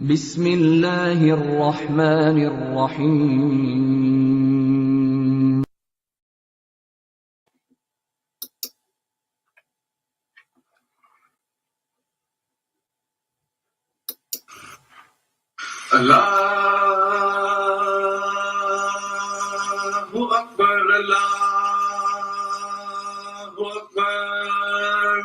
بسم الله الرحمن الرحيم الله أكبر الله أكبر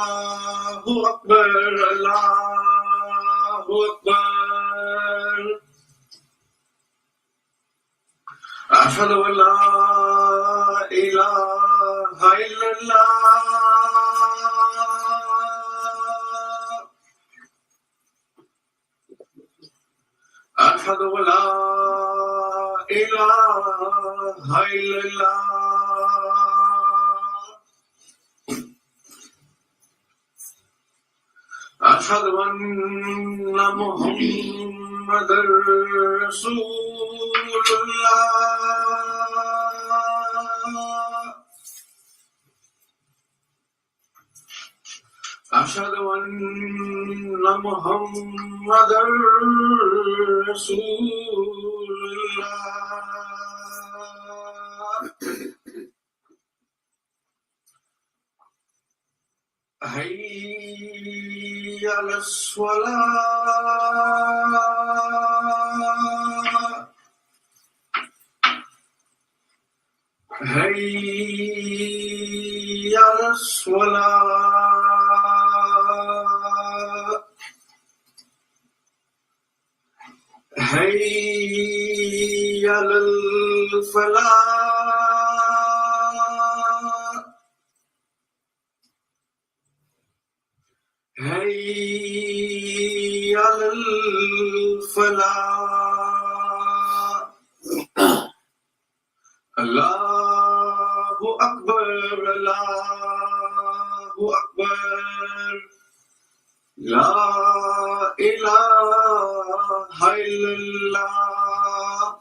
الله أكبر الله أكبر أشهد أن لا إله إلا الله أشهد أن لا إله إلا الله أشهد أن محمدا رسول الله أشهد أن محمدا رسول الله حي على الصلاة حي على الصلاة حي على الفلاح حي على الفلاح الله أكبر الله أكبر لا إله إلا الله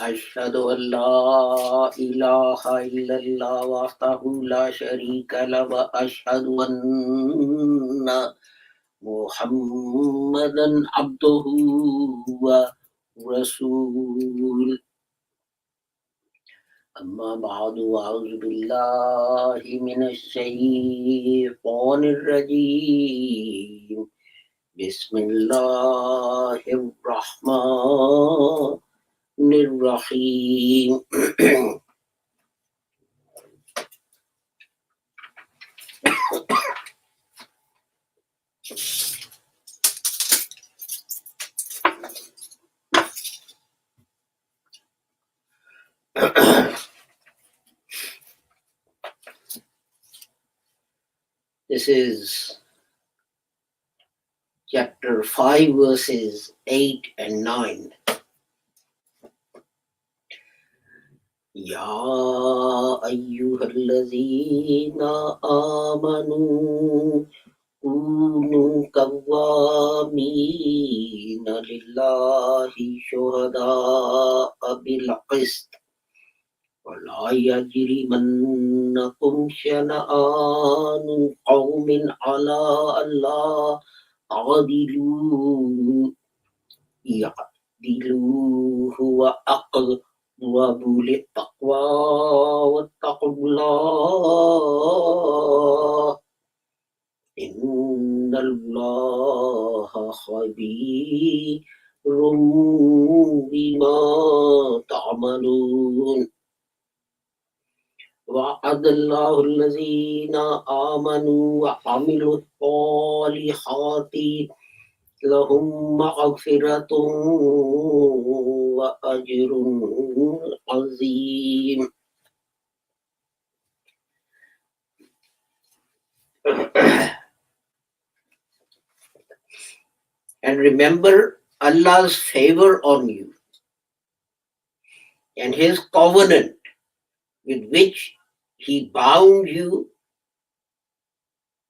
أشهد أن لا إله إلا الله وحده لا شريك له وأشهد أن محمدا عبده ورسوله أما بعد أعوذ بالله من الشيطان الرجيم بسم الله الرحمن الرحيم This is chapter 5 verses 8 and 9. يا أيها الذين آمنوا كونوا قوامين لله شهداء بالقسط ولا يجرمنكم شنآن قوم على ألا تعدلوا اعدلوا هو أقرب للتقوى واتقوا الله إن الله خبير بما تعملون. وعد الله الذين آمنوا وعملوا الصالحات لهم مغفرة وأجر عظيم. And remember Allah's favor on you and His covenant with which He bound you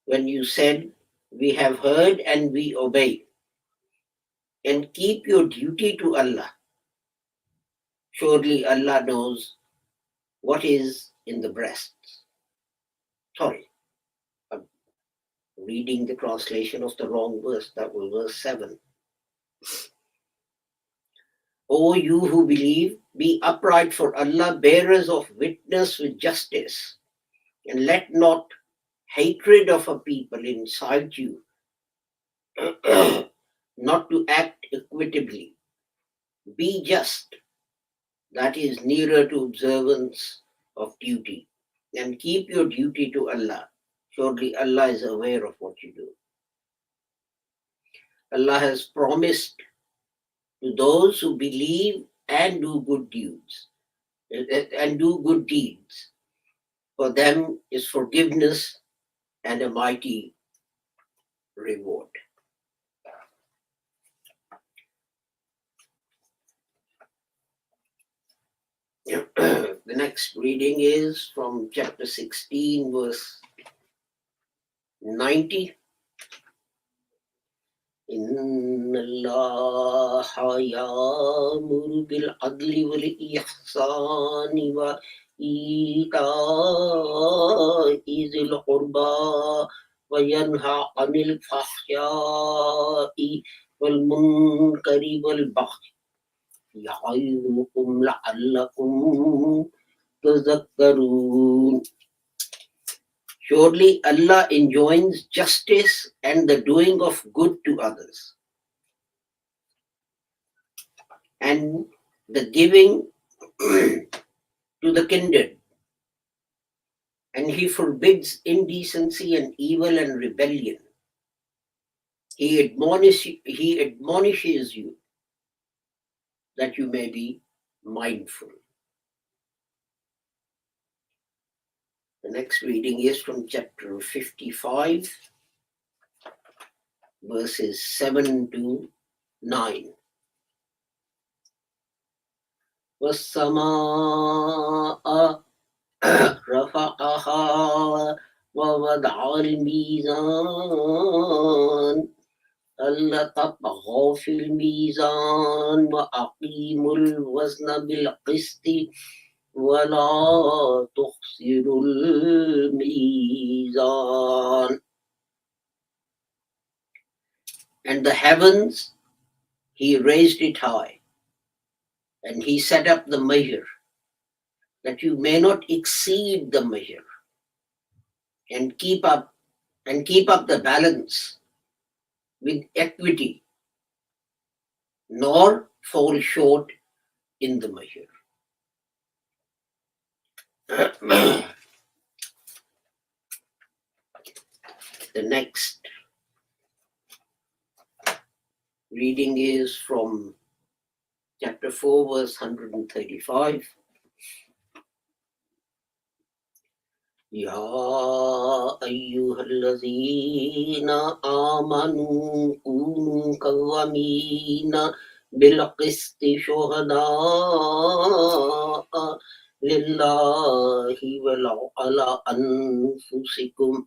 when you said, "We have heard and we obey." And keep your duty to Allah. Surely Allah knows what is in the breasts. Sorry, I'm reading the translation of the wrong verse. That was verse 7. O you who believe, be upright for Allah, bearers of witness with justice, and let not hatred of a people incite you not to act equitably. Be just, that is nearer to observance of duty, and keep your duty to Allah. Surely Allah is aware of what you do. Allah has promised to those who believe and do good deeds, For them is forgiveness and a mighty reward. The next reading is from chapter 16, verse 90. إن الله يأمر بالعدل والإحسان وإيتاء ذي القربى وينهى عن الفحشاء والمنكر والبغي يعظكم لعلكم تذكرون. Surely Allah enjoins justice and the doing of good to others, and the giving to the kindred, and He forbids indecency and evil and rebellion. He admonishes you that you may be mindful. The next reading is from chapter 55, verses 7 to 9. وَالسَّمَاءَ رَفَعَهَا وَوَضَعَ الْمِيزَانَ أَلَّا تَطْغَوْا فِي الْمِيزَانِ وَأَقِيمُوا الْوَزْنَ بِالْقِسْطِ وَلَا تُخْسِرُوا الْمِيزَانَ. And the heavens, He raised it high, and He set up the measure, that you may not exceed the measure, and keep up the balance with equity, nor fall short in the measure. The next reading is from chapter 4, verse 135. يا أيها الذين آمنوا كونوا قوامين بالقسط شهداء لله ولو على أنفسكم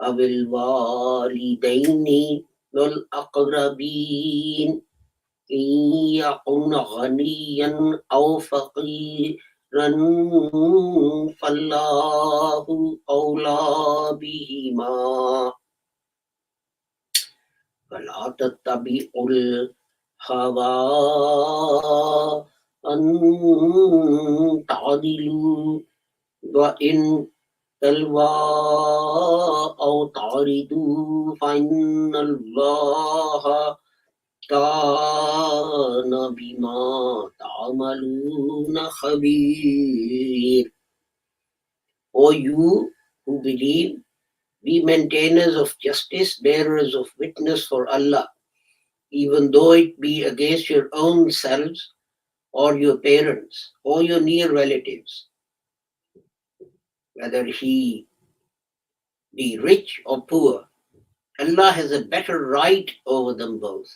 أو الوالدين والأقربين إن يكن غنيا أو فقيرا فالله أولى بهما فلا تتبعوا الهوى أن تعدلوا وإن تلووا أو تعرضوا فإن الله كان بما تعملون خبير. O you who believe, be maintainers of justice, bearers of witness for Allah, even though it be against your own selves or your parents or your near relatives, whether he be rich or poor. Allah has a better right over them both.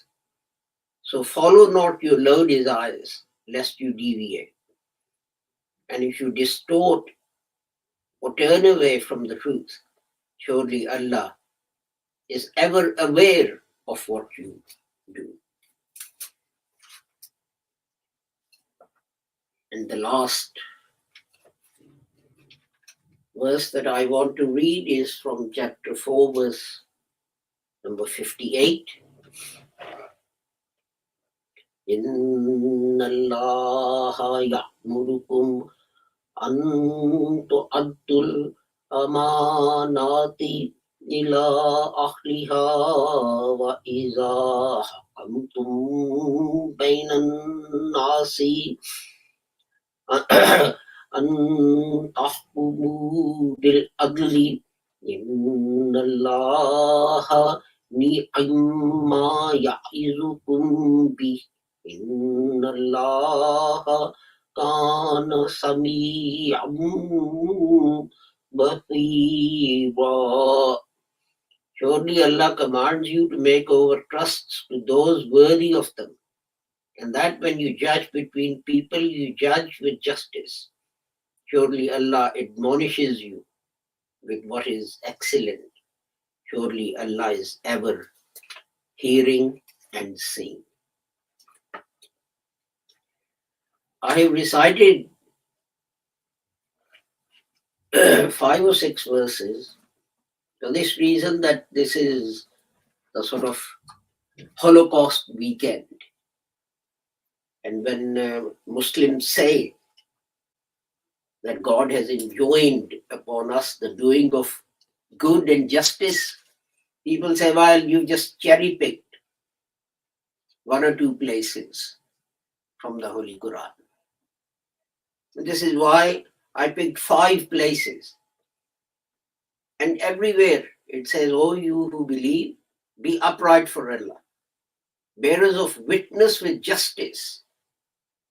So follow not your low desires, lest you deviate. And if you distort or turn away from the truth, surely Allah is ever aware of what you do. And the last verse that I want to read is from chapter 4, verse number 58. إن الله يأمركم أن تؤدوا الأمانات إلى أهلها وإذا حكمتم بين الناس أن تحكموا بالعدل إن الله نعم ما يعظكم به إن الله كان سميعا بصيرا. Surely Allah commands you to make over trusts to those worthy of them, and that when you judge between people, you judge with justice. Surely Allah admonishes you with what is excellent. Surely Allah is ever hearing and seeing. I have recited 5 or 6 verses for this reason, that this is the sort of Holocaust weekend. And when Muslims say that God has enjoined upon us the doing of good and justice, people say, well, you just cherry picked 1 or 2 places from the Holy Quran. And this is why I picked 5 places. And everywhere it says, O you who believe, be upright for Allah, bearers of witness with justice,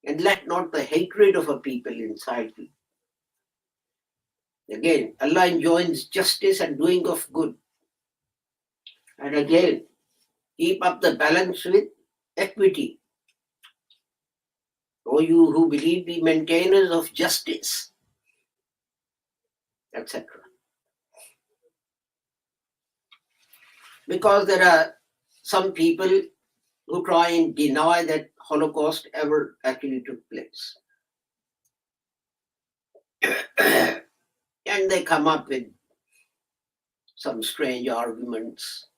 and let not the hatred of a people incite you. Again, Allah enjoins justice and doing of good. And again, keep up the balance with equity. O you who believe, be maintainers of justice, etc. Because there are some people who try and deny that Holocaust ever actually took place. And they come up with some strange arguments,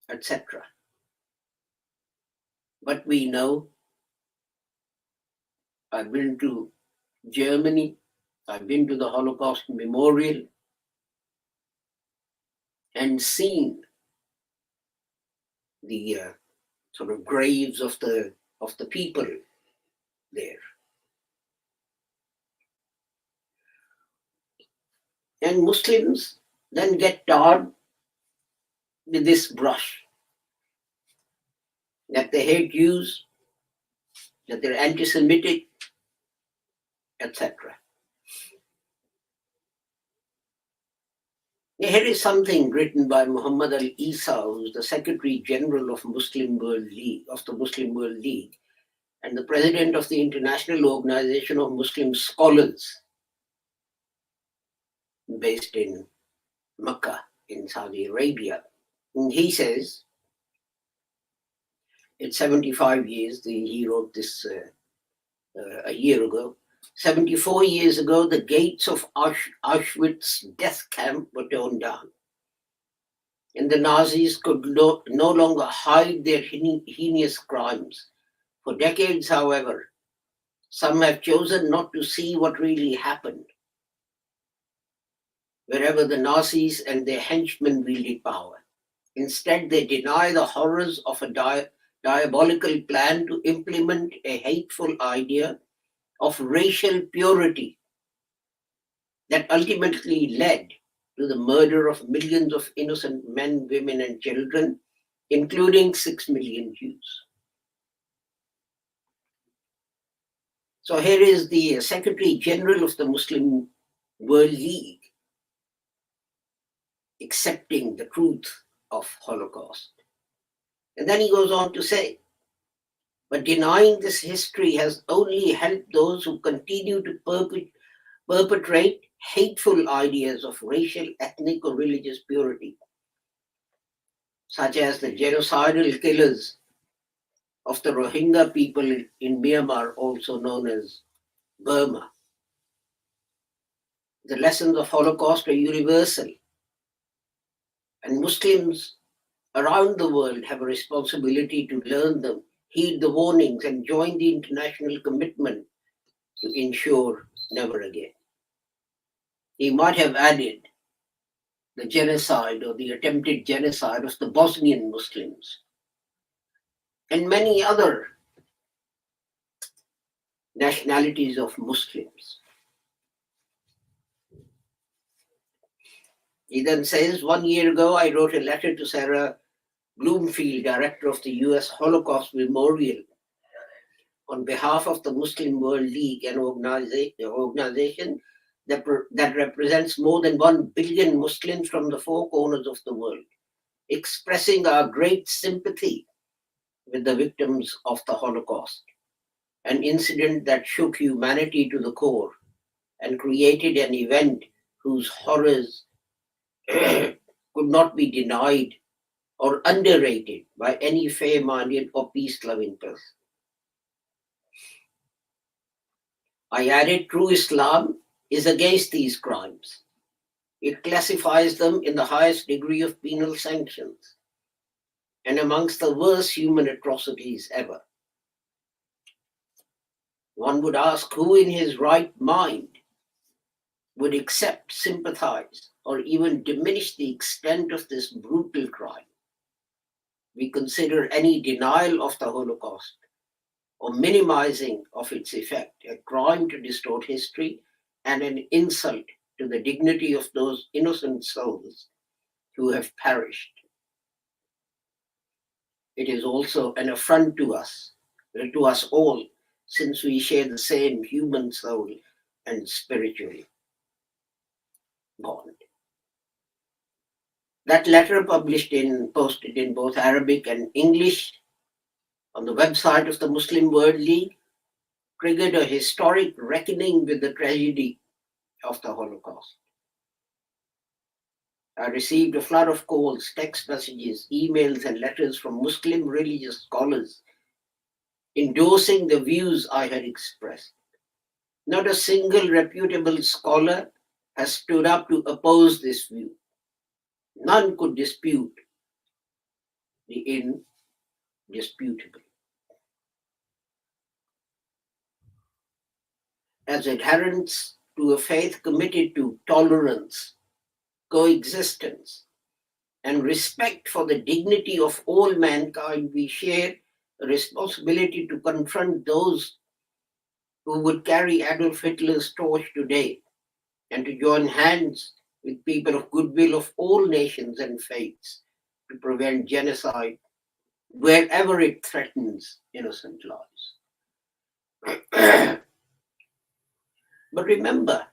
etc. But we know, I've been to Germany, I've been to the Holocaust Memorial and seen the sort of graves of the people there. And Muslims then get tarred with this brush that they hate Jews, that they're anti-Semitic, etc. Here is something written by Muhammad al-Isa, who's the Secretary General of Muslim World League, of the Muslim World League, and the President of the International Organization of Muslim Scholars, based in Mecca in Saudi Arabia. And he says, it's 75 years, he wrote this a year ago. 74 years ago, the gates of Auschwitz death camp were torn down. And the Nazis could no longer hide their heinous crimes. For decades, however, some have chosen not to see what really happened, wherever the Nazis and their henchmen wielded power. Instead, they deny the horrors of a diabolical plan to implement a hateful idea of racial purity that ultimately led to the murder of millions of innocent men, women, and children, including 6 million Jews. So here is the Secretary General of the Muslim World League accepting the truth of Holocaust. And then he goes on to say, but denying this history has only helped those who continue to perpetrate hateful ideas of racial, ethnic, or religious purity, such as the genocidal killers of the Rohingya people in Myanmar, also known as Burma. The lessons of Holocaust are universal, and Muslims around the world have a responsibility to learn them, heed the warnings, and join the international commitment to ensure never again. He might have added the genocide or the attempted genocide of the Bosnian Muslims and many other nationalities of Muslims. He then says, 1 year ago, I wrote a letter to Sarah Bloomfield, director of the US Holocaust Memorial, on behalf of the Muslim World League, an organization that represents more than 1 billion Muslims from the 4 corners of the world, expressing our great sympathy with the victims of the Holocaust, an incident that shook humanity to the core and created an event whose horrors could not be denied or underrated by any fair-minded or peace-loving person. I added, true Islam is against these crimes. It classifies them in the highest degree of penal sanctions and amongst the worst human atrocities ever. One would ask who in his right mind would accept, sympathize, or even diminish the extent of this brutal crime. We consider any denial of the Holocaust or minimizing of its effect a crime to distort history and an insult to the dignity of those innocent souls who have perished. It is also an affront to us all, since we share the same human soul and spiritual bond. That letter, posted in both Arabic and English on the website of the Muslim World League, triggered a historic reckoning with the tragedy of the Holocaust. I received a flood of calls, text messages, emails, and letters from Muslim religious scholars endorsing the views I had expressed. Not a single reputable scholar has stood up to oppose this view. None could dispute the indisputable. As adherents to a faith committed to tolerance, coexistence, and respect for the dignity of all mankind, we share a responsibility to confront those who would carry Adolf Hitler's torch today and to join hands with people of goodwill of all nations and faiths to prevent genocide wherever it threatens innocent lives. But remember,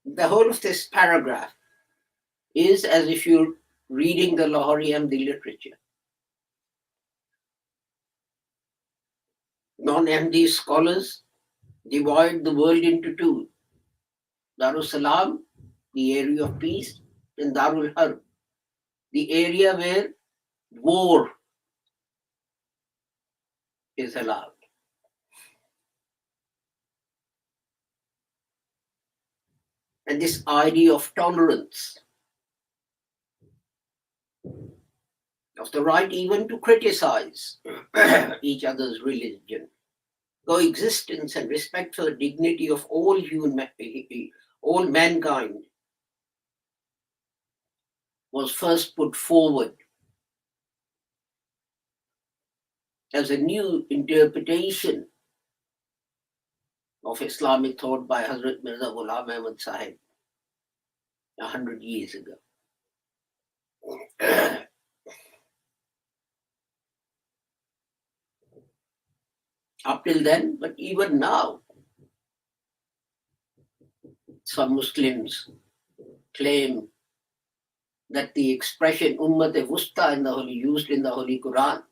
the whole of this paragraph is as if you're reading the Lahori Ahmadi literature. Non-Ahmadi scholars divide the world into two: Darul Salam, the area of peace, and Darul Harb, the area where war is allowed. And this idea of tolerance, of the right even to criticize each other's religion, coexistence and respect for the dignity of all mankind was first put forward as a new interpretation of Islamic thought by Hazrat Mirza Ghulam Ahmad Sahib 100 years ago. Up till then, but even now, some Muslims claim that the expression Ummat-e-Wusta used in the Holy Quran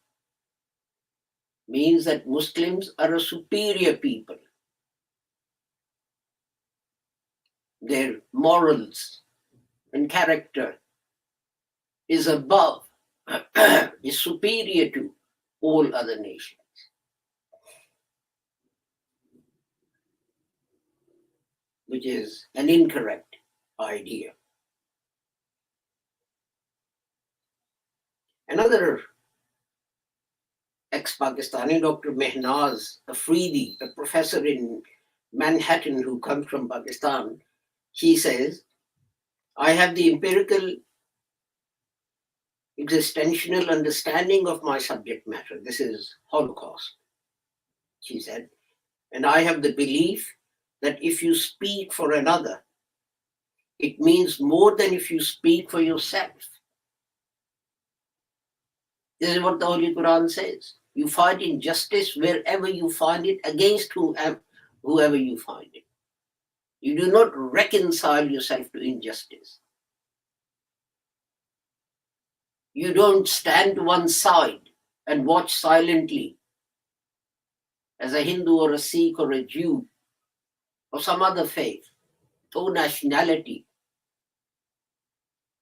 means that Muslims are a superior people. Their morals and character is above, is superior to all other nations. Which is an incorrect idea. Another ex-Pakistani, Dr. Mehnaz Afridi, a professor in Manhattan who comes from Pakistan, he says, I have the empirical existential understanding of my subject matter. This is Holocaust, she said. And I have the belief that if you speak for another, it means more than if you speak for yourself. This is what the Holy Quran says. You fight injustice wherever you find it, against whoever you find it. You do not reconcile yourself to injustice. You don't stand to one side and watch silently as a Hindu or a Sikh or a Jew or some other faith or nationality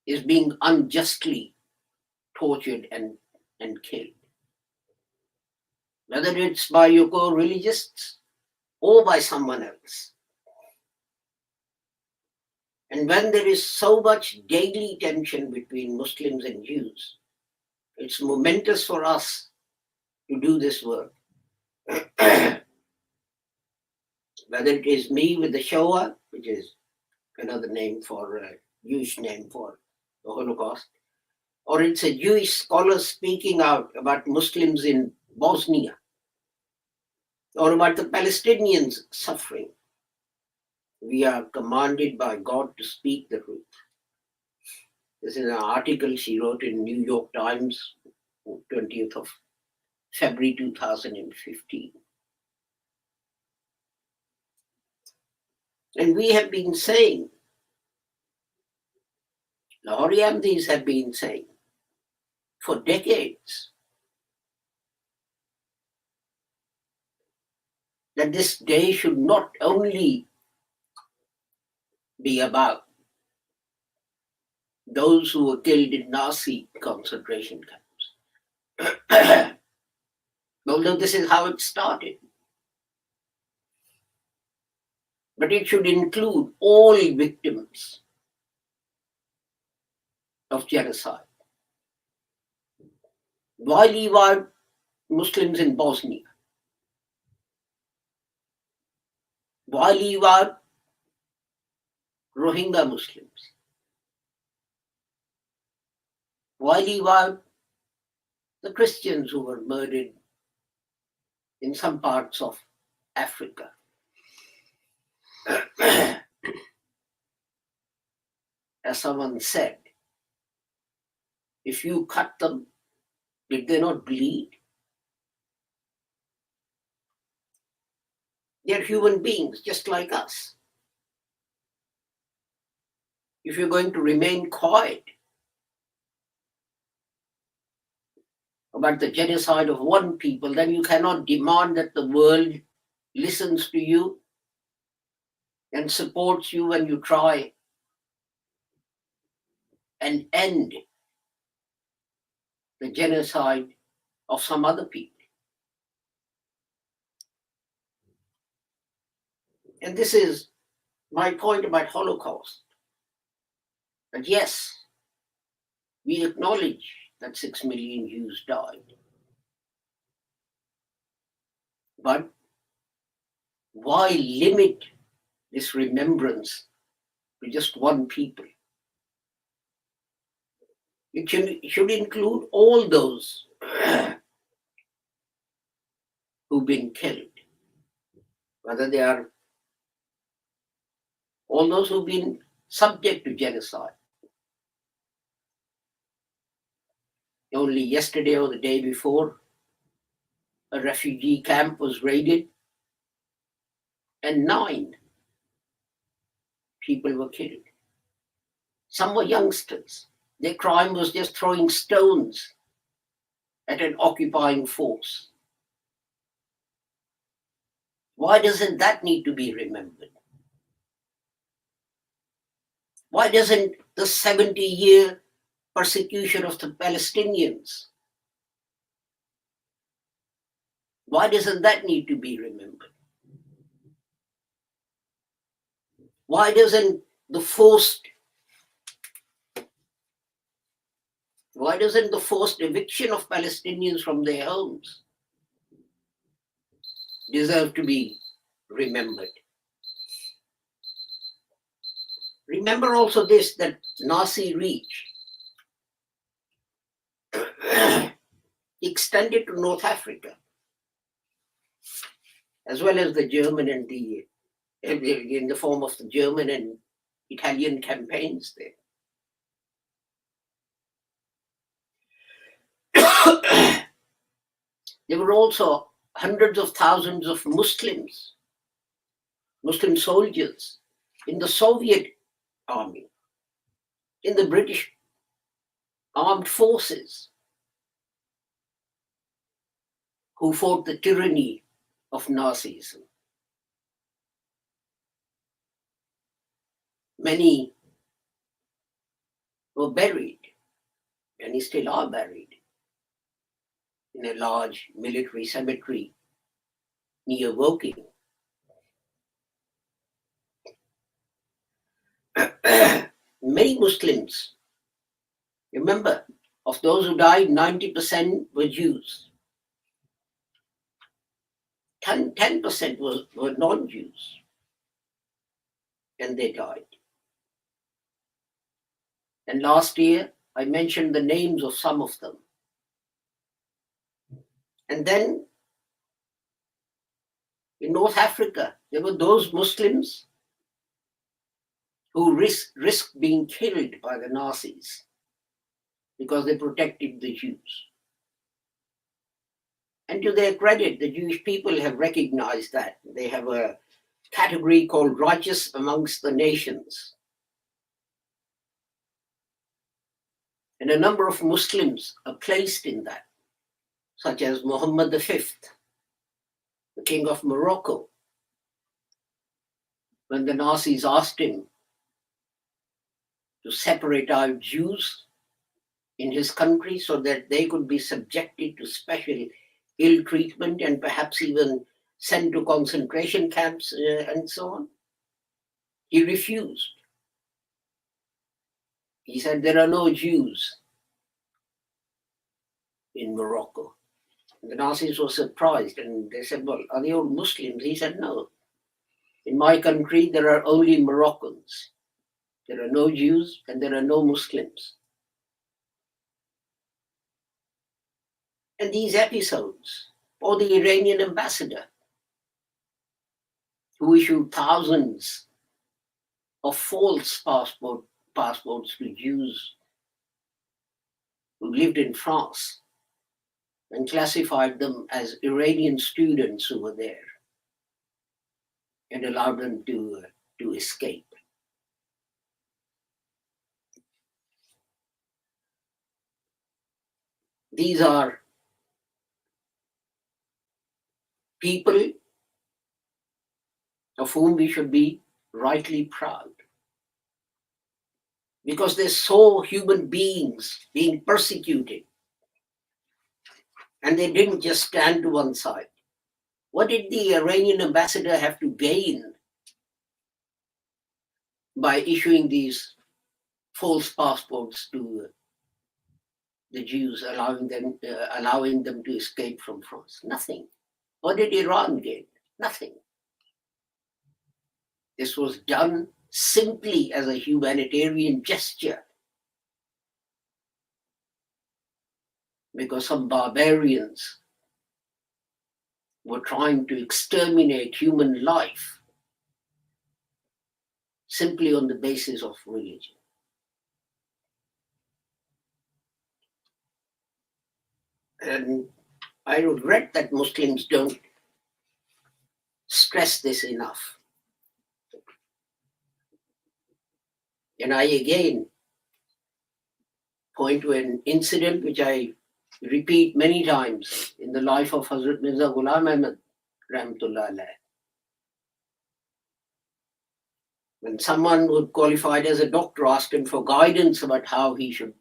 is being unjustly tortured and killed. Whether it's by your co-religionists or by someone else. And when there is so much daily tension between Muslims and Jews, it's momentous for us to do this work. Whether it is me with the Shoah, which is another name for Jewish name for the Holocaust, or it's a Jewish scholar speaking out about Muslims in Bosnia, or about the Palestinians suffering. We are commanded by God to speak the truth. This is an article she wrote in New York Times, 20th of February 2015. And we have been saying, Lahori Ahmadis have been saying for decades that this day should not only be about those who were killed in Nazi concentration camps. Although this is how it started. But it should include all victims of genocide. Why leave out Muslims in Bosnia? Why leave out Rohingya Muslims? Why leave out the Christians who were murdered in some parts of Africa? As someone said, if you cut them, did they not bleed? They're human beings just like us. If you're going to remain quiet about the genocide of one people, then you cannot demand that the world listens to you and supports you when you try and end the genocide of some other people. And this is my point about Holocaust. That yes, we acknowledge that 6 million Jews died. But why limit this remembrance to just one people? It should include all those who've been killed, whether they are all those who've been subject to genocide. Only yesterday or the day before, a refugee camp was raided and 9 people were killed. Some were youngsters. Their crime was just throwing stones at an occupying force. Why doesn't that need to be remembered? Why doesn't the 70-year persecution of the Palestinians, why doesn't that need to be remembered? Why doesn't the forced eviction of Palestinians from their homes deserve to be remembered? Remember also this, that Nazi reach extended to North Africa, as well as the German and in the form of the German and Italian campaigns there. There were also hundreds of thousands of Muslim soldiers in the Soviet army, in the British armed forces, who fought the tyranny of Nazism. Many were buried, many still are buried, in a large military cemetery near Woking. Many Muslims, remember, of those who died, 90% were Jews. 10% were non-Jews, and they died. And last year, I mentioned the names of some of them. And then in North Africa, there were those Muslims who risked being killed by the Nazis because they protected the Jews. And to their credit, the Jewish people have recognized that. They have a category called righteous amongst the nations. And a number of Muslims are placed in that, such as Muhammad V, the king of Morocco. When the Nazis asked him to separate out Jews in his country so that they could be subjected to special ill treatment and perhaps even sent to concentration camps and so on, he refused. He said, there are no Jews in Morocco. And the Nazis were surprised and they said, well, are they all Muslims? He said, no. In my country, there are only Moroccans. There are no Jews and there are no Muslims. And these episodes, or the Iranian ambassador, who issued thousands of false passports to Jews who lived in France and classified them as Iranian students who were there and allowed them to escape. These are people of whom we should be rightly proud, because they saw human beings being persecuted and they didn't just stand to one side. What did the Iranian ambassador have to gain by issuing these false passports to the Jews, allowing them to escape from France? Nothing. What did Iran gain? Nothing. This was done simply as a humanitarian gesture because some barbarians were trying to exterminate human life simply on the basis of religion. And I regret that Muslims don't stress this enough. And I again point to an incident which I repeat many times in the life of Hazrat Mirza Ghulam Ahmad Rahmatullah Alayh. When someone who qualified as a doctor asked him for guidance about how he should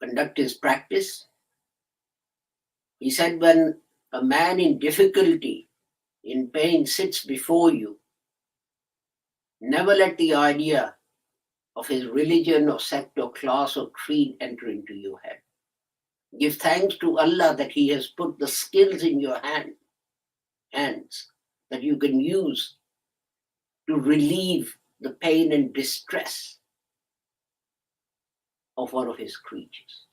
conduct his practice, he said, when a man in difficulty, in pain sits before you, never let the idea of his religion or sect or class or creed enter into your head. Give thanks to Allah that He has put the skills in your hands that you can use to relieve the pain and distress of one of His creatures.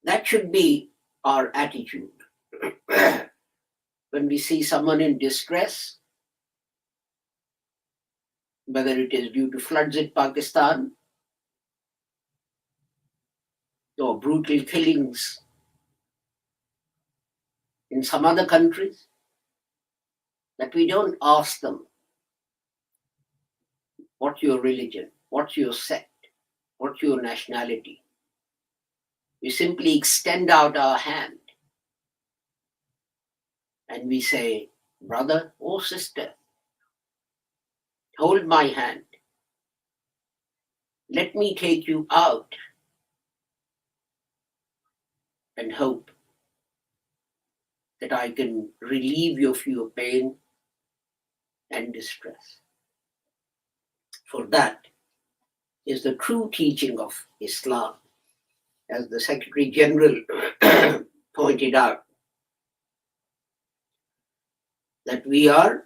That should be our attitude. When we see someone in distress, whether it is due to floods in Pakistan or brutal killings in some other countries, that we don't ask them, what's your religion, what's your sect, what's your nationality. We simply extend out our hand and we say, brother or sister, hold my hand. Let me take you out and hope that I can relieve you of your pain and distress. For that is the true teaching of Islam. As the Secretary General pointed out, that we are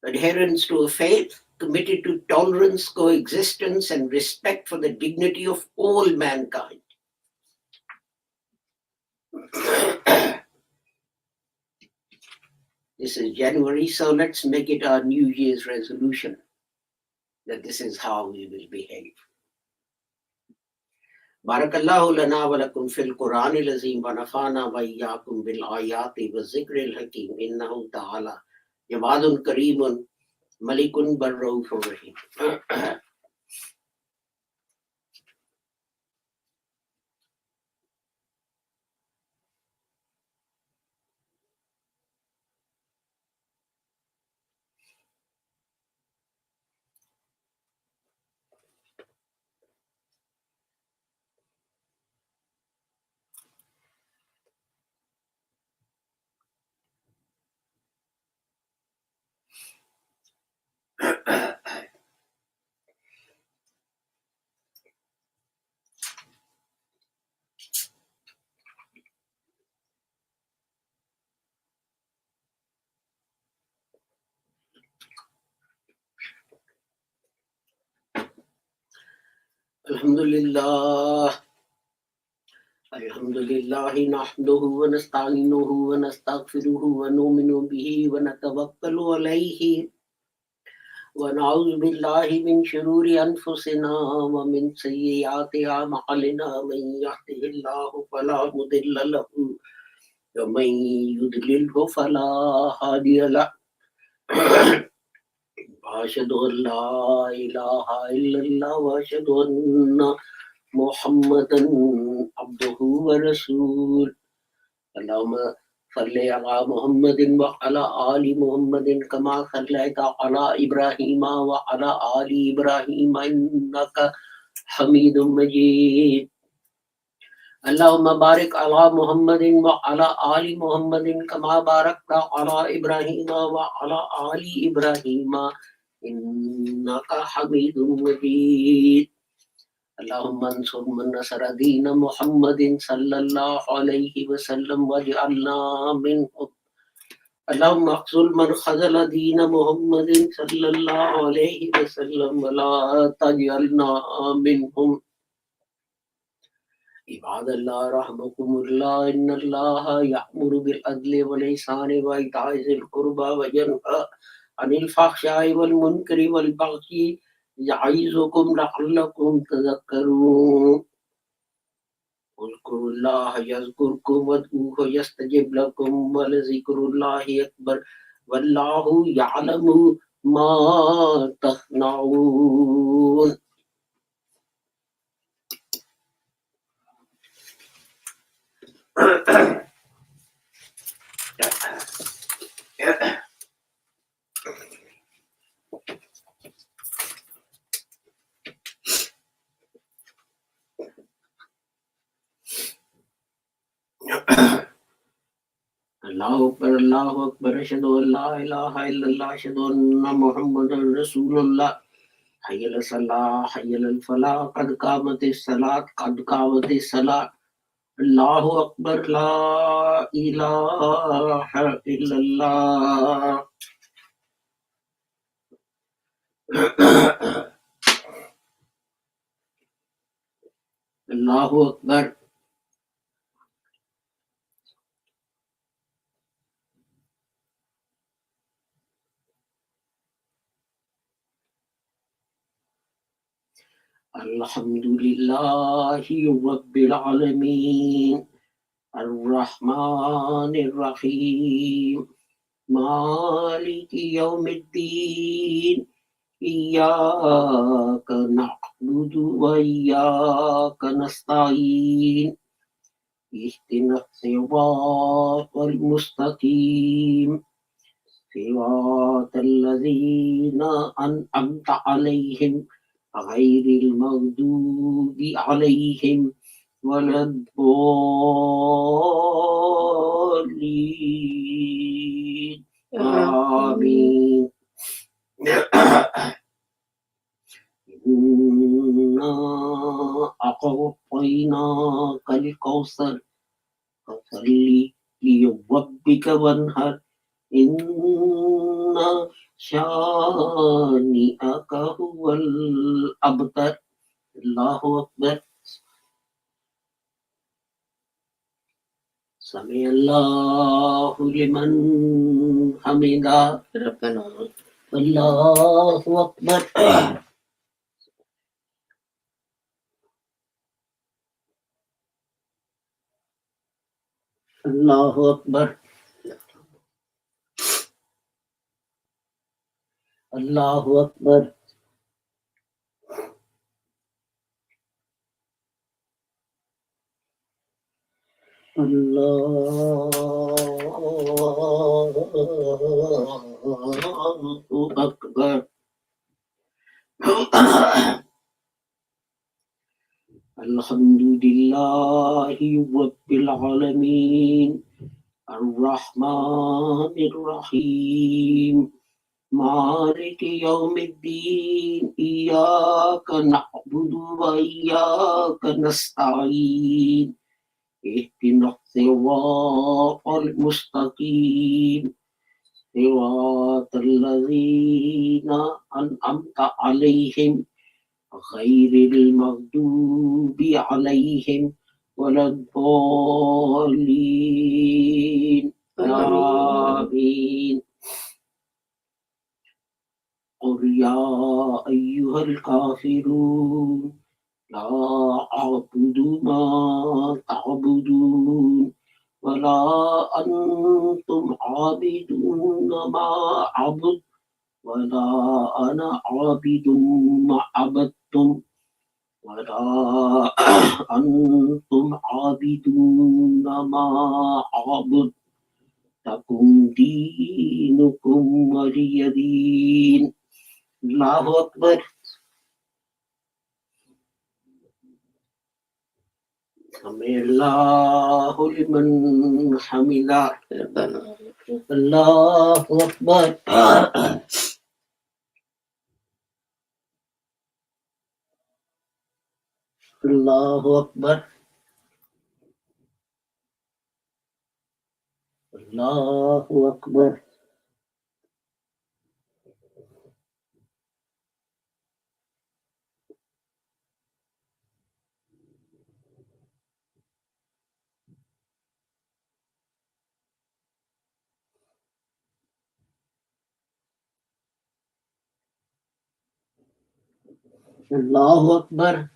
adherents to a faith committed to tolerance, coexistence, and respect for the dignity of all mankind. This is January, so let's make it our New Year's resolution that this is how we will behave. Barakallahu lana wa lakum fil Qur'anil azim wa nafana wa iyyakum bil ayati wa zikril hakim innahu ta'ala jawadun kareemun malikun barraufur rahim. Alhamdulillah. Alhamdulillahi nahmaduhu wa nasta'inuhu wa nastaghfiruhu wa nu'minu bihi wa natawakkalu alayhi wa na'udhu billahi min shururi anfusina wa min sayyiati a'malina. Man yahdihillahu fala mudilla lahu wa man yudlilhu fala hadiya lahu. Ashhadu an la ilaha illallah wa ashhadu anna Muhammadan abduhu wa rasul. Allahumma salli ala Muhammadin wa ala ali Muhammadin kama sallaita ala Ibrahim wa ala ali Ibrahim innaka Hamidum Majid. Allahumma barik ala Muhammadin wa ala ali Muhammadin kama barakta ala Ibrahim wa ala ali Ibrahim innaka Hamidum Majid. Allahumma ansur man nasara deena Muhammadin sallallahu alayhi wa sallam waj'alna minhum. Allahumma akhzul man khazala deena Muhammadin sallallahu alayhi wa sallam wa la taj'alna minhum. عباد الله رحمكم الله إن الله يأمر بالعدل والإحسان وإيتاء ذي القربى وينهى عن الفحشاء والمنكر والبغي يعظكم لعلكم تذكرون اذكروا الله يذكركم وادعوه يستجب لكم ولذكر الله أكبر والله يعلم ما تصنعون. الله أكبر أشهد أن لا إله إلا الله أشهد أن محمدا رسول الله حي على الصلاة حي على الفلاح قد قامت الصلاة قد قامت الصلاة الله أكبر لا إله إلا الله. الله أكبر. الحمد لله رب العالمين الرحمن الرحيم مالك يوم الدين إياك نعبد وإياك نستعين اهدنا الصراط المستقيم صراط الذين أنعمت عليهم غير المغضوب عليهم ولا الضالين آمين. إنا أعطيناك الكوثر فصل لربك وانهر إن شانئك هو الأبتر. الله أكبر. سمع الله لمن حمده ربنا الله أكبر. الله أكبر. الله أكبر. الله أكبر. الحمد لله رب العالمين الرحمن الرحيم مالك يوم الدين إياك نعبد وإياك نستعين اهدنا الصراط المستقيم صراط الذين أنعمت عليهم غير المغضوب عليهم ولا الضالين آمين. قل يا أيها الكافرون لا أعبد ما تعبدون ولا أنتم عابدون ما أعبد ولا أنا عابد ما عبدتم ولا أنتم عابدون ما أعبد لكم دينكم ولي دين. الله أكبر. سمع الله لمن حمده ربنا الله أكبر. الله أكبر. الله أكبر. Allahu Akbar.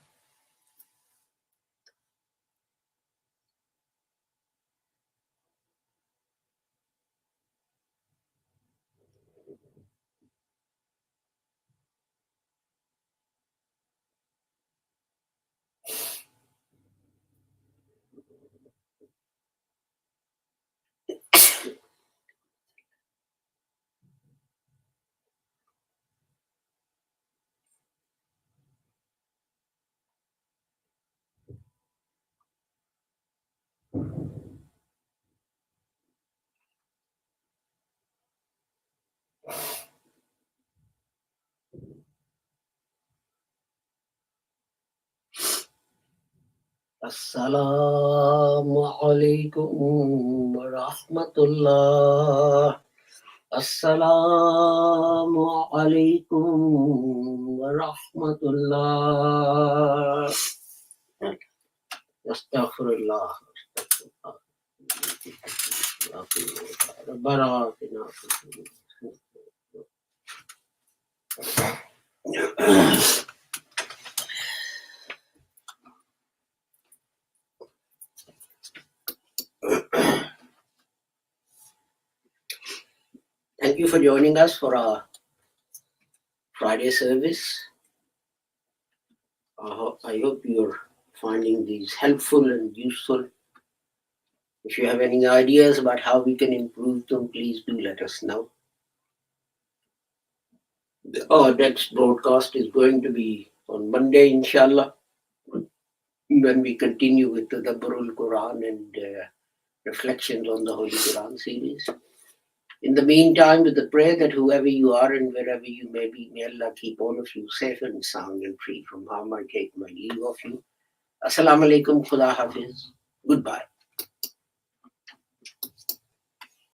Assalamu alaikum wa rahmatullah. Assalamu alaikum wa rahmatullah. Astaghfirullah. Rabbana atina fid dunya. Thank you for joining us for our Friday service. I hope you're finding these helpful and useful. If you have any ideas about how we can improve them, please do let us know. Our next broadcast is going to be on Monday, inshallah, when we continue with the Tadabburul Quran and reflections on the Holy Quran series. In the meantime, with the prayer that whoever you are and wherever you may be, may Allah keep all of you safe and sound and free from harm. I take my leave of you. Assalamu alaikum, Khuda Hafiz. Goodbye.